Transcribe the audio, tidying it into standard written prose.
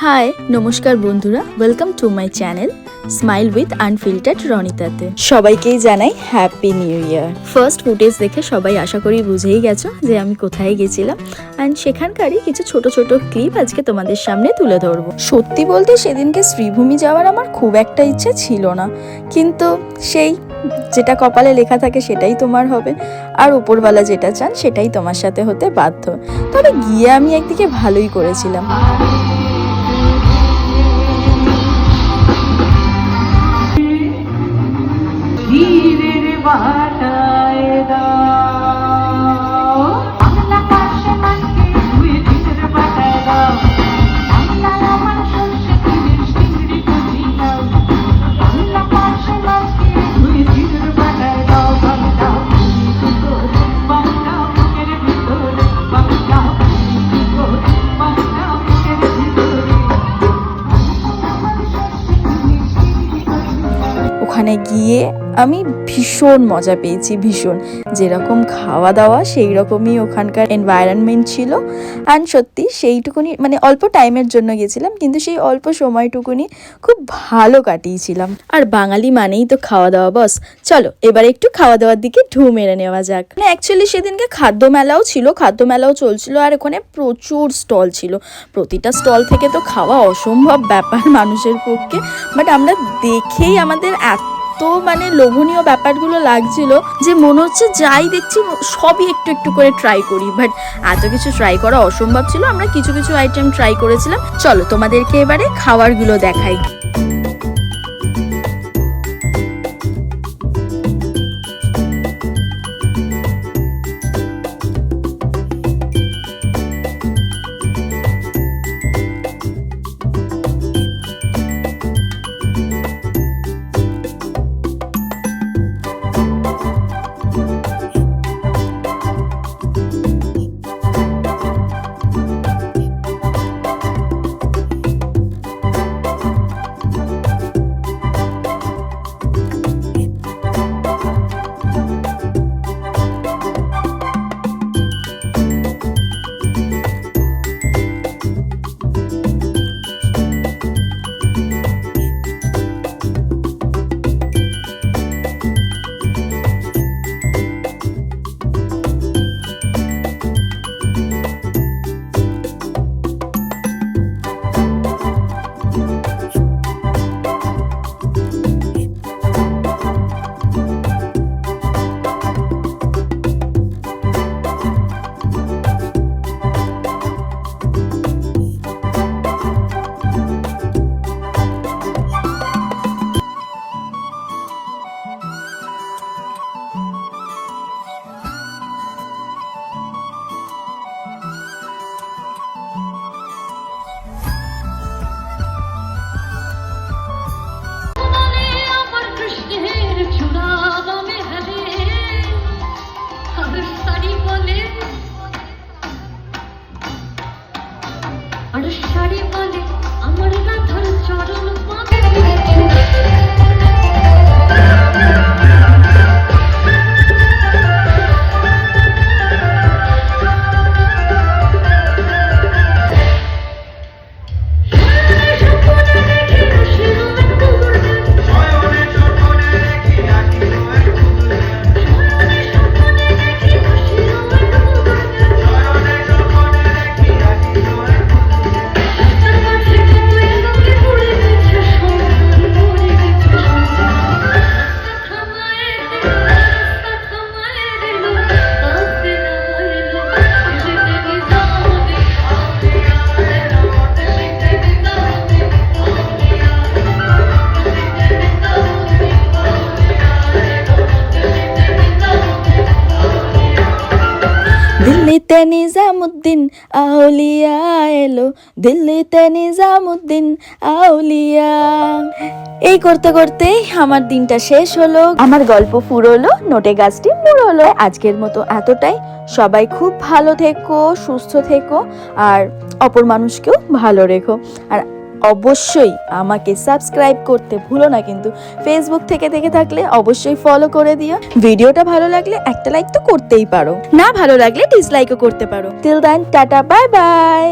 High নমস্কার বন্ধুরা, welcome to my channel smile with unfiltered রনিতাতে। সবাইকেই জানাই happy new year. First footage দেখে সবাই আশা করি বুঝেই গেছো যে আমি কোথায় গেছিলাম, অ্যান্ড সেখানকারই কিছু ছোট ছোট ক্লিপ আজকে তোমাদের সামনে তুলে ধরবো। সত্যি বলতে সেদিনকে শ্রীভূমি যাওয়ার আমার খুব একটা ইচ্ছে ছিল না, কিন্তু সেই যেটা কপালে লেখা থাকে সেটাই তোমার হবে, আর উপরওয়ালা যেটা চান সেটাই তোমার সাথে হতে বাধ্য। তবে গিয়ে আমি একদিকে ভালোই করেছিলাম। ওখানে গিয়ে আমি ভীষণ মজা পেয়েছি, ভীষণ। যেরকম খাওয়া দাওয়া সেই রকমই ওখানকার এনভায়রনমেন্ট ছিল। অ্যান্ড সত্যি সেইটুকুনি মানে অল্প টাইমের জন্য গেছিলাম, কিন্তু সেই অল্প সময়টুকুনি খুব ভালো কাটিয়েছিলাম। আর বাঙালি মানেই তো খাওয়া দাওয়া বস। চলো এবার একটু খাওয়া দাওয়ার দিকে ঢু মেরে নেওয়া যাক। মানে অ্যাকচুয়ালি সেদিনকে খাদ্য মেলাও ছিল, খাদ্য মেলাও চলছিল, আর ওখানে প্রচুর স্টল ছিল। প্রতিটা স্টল থেকে তো খাওয়া অসম্ভব ব্যাপার মানুষের পক্ষে, বাট আমরা দেখেই আমাদের তো মানে লোভনীয় ব্যাপারগুলো লাগছিল যে মনে হচ্ছে যাই দেখছি সবই একটু একটু করে ট্রাই করি। বাট এত কিছু ট্রাই করা অসম্ভব ছিল। আমরা কিছু কিছু আইটেম ট্রাই করেছিলাম। চলো তোমাদেরকে এবারে খাবারগুলো দেখাই। দিল্লিতে নিজামুদ্দিন আউলিয়া এলো, দিল্লিতে নিজামুদ্দিন আউলিয়া। এই করতে করতেই আমার দিনটা শেষ হলো, আমার গল্প ফুরোলো, নোটে গাছটি মুড়োলো। আজকের মতো এতটাই। সবাই খুব ভালো থেকো, সুস্থ থেকো, আর অপর মানুষকেও ভালো রেখো। আর অবশ্যই আমাকে সাবস্ক্রাইব করতে ভুলো না, কিন্তু ফেসবুক থেকে দেখে থাকলে অবশ্যই ফলো করে দিও। ভিডিওটা ভালো লাগলে একটা লাইক তো করতেই পারো, না ভালো লাগলে ডিসলাইকও করতে পারো। Till then tata, bye by.